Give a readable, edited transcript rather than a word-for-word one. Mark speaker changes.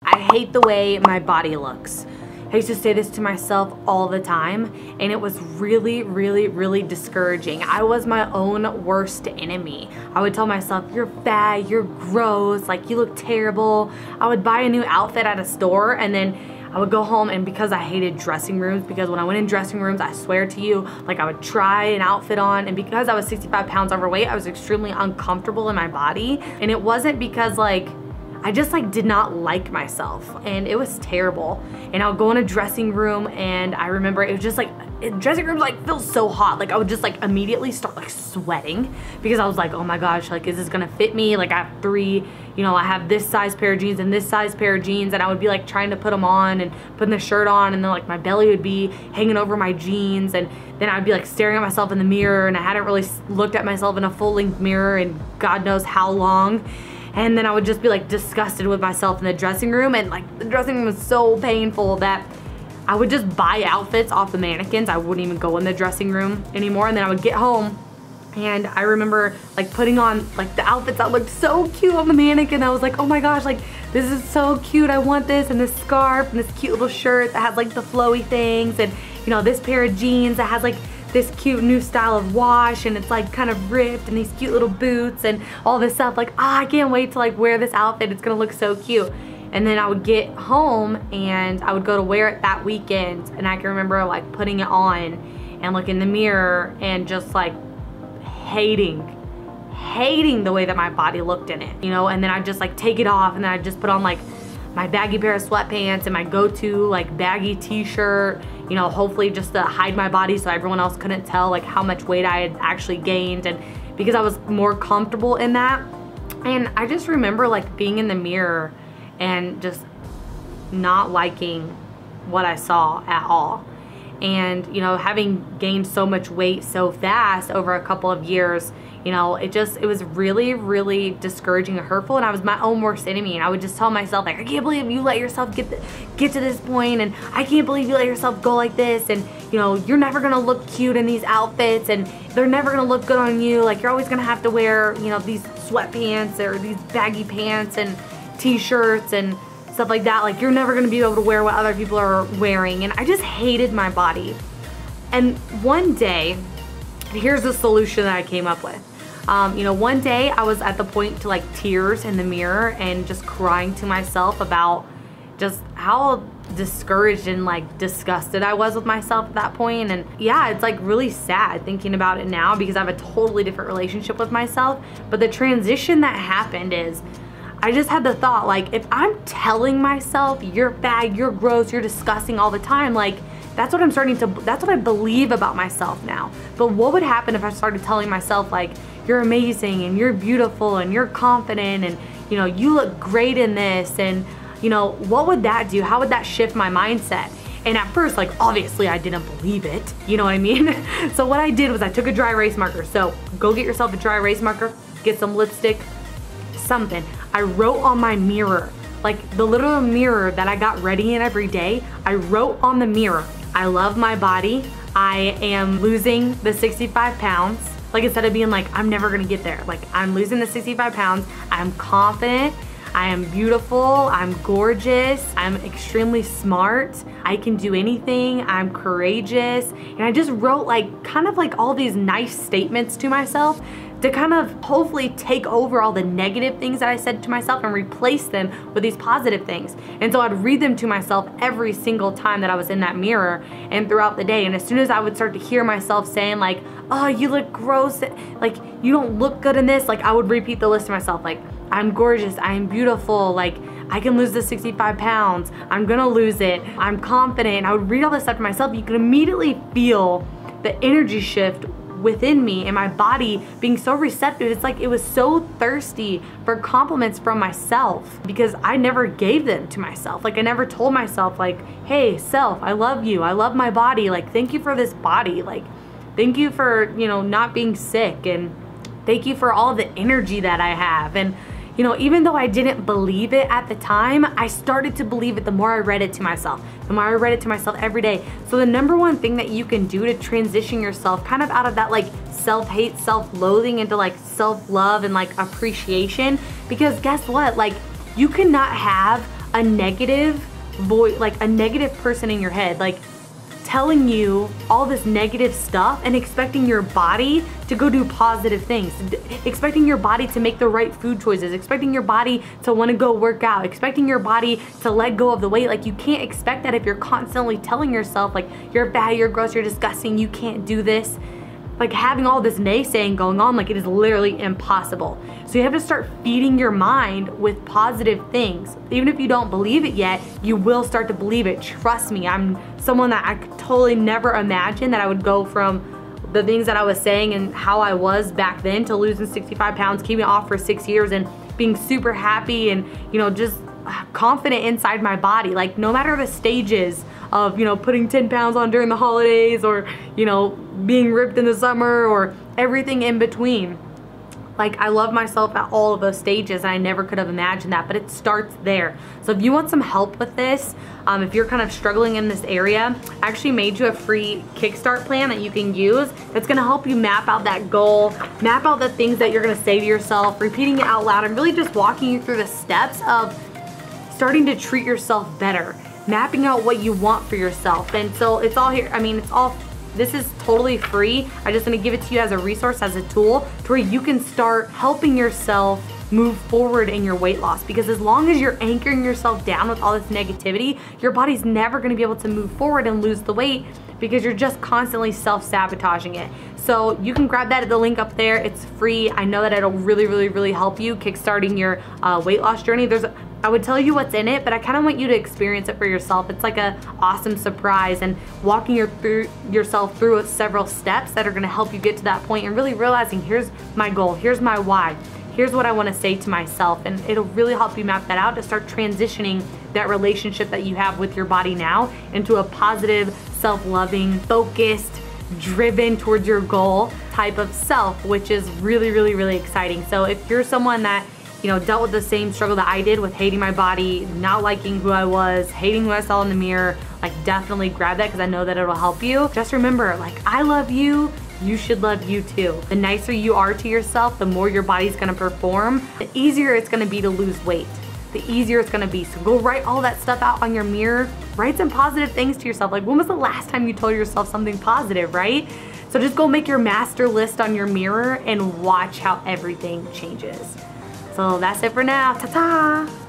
Speaker 1: I hate the way my body looks. I used to say this to myself all the time, and it was really, really, really discouraging. I was my own worst enemy. I would tell myself, you're fat, you're gross, like you look terrible. I would buy a new outfit at a store, and then I would go home, and because I hated dressing rooms, because when I went in dressing rooms, I swear to you, like I would try an outfit on, and because I was 65 pounds overweight, I was extremely uncomfortable in my body. And it wasn't because like, I just like did not like myself, and it was terrible. And I would go in a dressing room, and I remember it was just like, dressing rooms like feel so hot. Like I would just like immediately start like sweating because I was like, oh my gosh, like is this gonna fit me? Like I have three, you know, I have this size pair of jeans and this size pair of jeans, and I would be like trying to put them on and putting the shirt on, and then like my belly would be hanging over my jeans, and then I'd be like staring at myself in the mirror, and I hadn't really looked at myself in a full-length mirror in God knows how long. And then I would just be like disgusted with myself in the dressing room, and like the dressing room was so painful that I would just buy outfits off the mannequins. I wouldn't even go in the dressing room anymore. And then I would get home, and I remember like putting on like the outfits that looked so cute on the mannequin. I was like, oh my gosh, like this is so cute. I want this, and this scarf, and this cute little shirt that has like the flowy things, and you know, this pair of jeans that has like this cute new style of wash, and it's like kind of ripped, and these cute little boots and all this stuff. Like, I can't wait to like wear this outfit. It's gonna look so cute. And then I would get home, and I would go to wear it that weekend, and I can remember like putting it on and look in the mirror and just like hating the way that my body looked in it, you know. And then I'd just like take it off, and then I'd just put on like my baggy pair of sweatpants and my go-to like baggy t-shirt, you know, hopefully just to hide my body so everyone else couldn't tell like how much weight I had actually gained, and because I was more comfortable in that. And I just remember like being in the mirror and just not liking what I saw at all. And you know, having gained so much weight so fast over a couple of years, you know, it was really, really discouraging and hurtful, and I was my own worst enemy. And I would just tell myself like, I can't believe you let yourself get to this point, and I can't believe you let yourself go like this, and you know, you're never gonna look cute in these outfits, and they're never gonna look good on you. Like you're always gonna have to wear, you know, these sweatpants or these baggy pants and t-shirts and stuff like that. Like you're never gonna be able to wear what other people are wearing. And I just hated my body. And one day, here's the solution that I came up with. You know, one day I was at the point to like tears in the mirror and just crying to myself about just how discouraged and like disgusted I was with myself at that point. And yeah, it's like really sad thinking about it now, because I have a totally different relationship with myself. But the transition that happened is I just had the thought, like, if I'm telling myself you're fat, you're gross, you're disgusting all the time, like that's what I believe about myself now. But what would happen if I started telling myself like, you're amazing and you're beautiful and you're confident, and you know, you look great in this, and you know, what would that do? How would that shift my mindset? And at first, like, obviously I didn't believe it, you know what I mean? So what I did was I took a dry erase marker. So go get yourself a dry erase marker, get some lipstick, something. I wrote on my mirror, like the little mirror that I got ready in every day, I wrote on the mirror, I love my body, I am losing the 65 pounds. Like instead of being like, I'm never gonna get there, like I'm losing the 65 pounds, I'm confident, I am beautiful, I'm gorgeous, I'm extremely smart, I can do anything, I'm courageous. And I just wrote like kind of like all these nice statements to myself to kind of hopefully take over all the negative things that I said to myself and replace them with these positive things. And so I'd read them to myself every single time that I was in that mirror and throughout the day. And as soon as I would start to hear myself saying like, oh, you look gross, like you don't look good in this, like I would repeat the list to myself, like I'm gorgeous, I'm beautiful, like I can lose the 65 pounds, I'm gonna lose it, I'm confident. And I would read all this stuff to myself. You could immediately feel the energy shift within me and my body being so receptive. It's like it was so thirsty for compliments from myself, because I never gave them to myself. Like I never told myself like, hey self, I love you, I love my body, like thank you for this body, like thank you for, you know, not being sick, and thank you for all the energy that I have. And you know, even though I didn't believe it at the time, I started to believe it the more I read it to myself, the more I read it to myself every day. So the number one thing that you can do to transition yourself kind of out of that like self-hate, self-loathing into like self-love and like appreciation, because guess what? Like you cannot have a negative voice, like a negative person in your head, like telling you all this negative stuff and expecting your body to go do positive things, expecting your body to make the right food choices, expecting your body to want to go work out, expecting your body to let go of the weight. Like, you can't expect that if you're constantly telling yourself like you're bad, you're gross, you're disgusting, you can't do this. Like, having all this naysaying going on, like, it is literally impossible. So you have to start feeding your mind with positive things. Even if you don't believe it yet, you will start to believe it. Trust me, I'm someone that I could totally never imagine that I would go from the things that I was saying and how I was back then to losing 65 pounds, keeping it off for 6 years and being super happy and, you know, just confident inside my body. Like, no matter the stages of, you know, putting 10 pounds on during the holidays or, you know, being ripped in the summer or everything in between. Like, I love myself at all of those stages, and I never could have imagined that, but it starts there. So if you want some help with this, if you're kind of struggling in this area, I actually made you a free Kickstart plan that you can use that's gonna help you map out that goal, map out the things that you're gonna say to yourself, repeating it out loud, and really just walking you through the steps of starting to treat yourself better, mapping out what you want for yourself. And so it's all here. I mean, this is totally free. I'm just gonna give it to you as a resource, as a tool, to where you can start helping yourself move forward in your weight loss. Because as long as you're anchoring yourself down with all this negativity, your body's never gonna be able to move forward and lose the weight, because you're just constantly self-sabotaging it. So you can grab that at the link up there. It's free. I know that it'll really help you kickstarting your weight loss journey. I would tell you what's in it, but I kind of want you to experience it for yourself. It's like a awesome surprise, and walking yourself through several steps that are gonna help you get to that point and really realizing, here's my goal, here's my why, here's what I wanna say to myself. And it'll really help you map that out to start transitioning that relationship that you have with your body now into a positive, self-loving, focused, driven towards your goal type of self, which is really exciting. So if you're someone that, you know, dealt with the same struggle that I did with hating my body, not liking who I was, hating who I saw in the mirror, like, definitely grab that, because I know that it'll help you. Just remember, like, I love you, you should love you too. The nicer you are to yourself, the more your body's gonna perform, the easier it's gonna be to lose weight. The easier it's gonna be. So go write all that stuff out on your mirror. Write some positive things to yourself. Like, when was the last time you told yourself something positive, right? So just go make your master list on your mirror and watch how everything changes. So that's it for now. Ta-ta!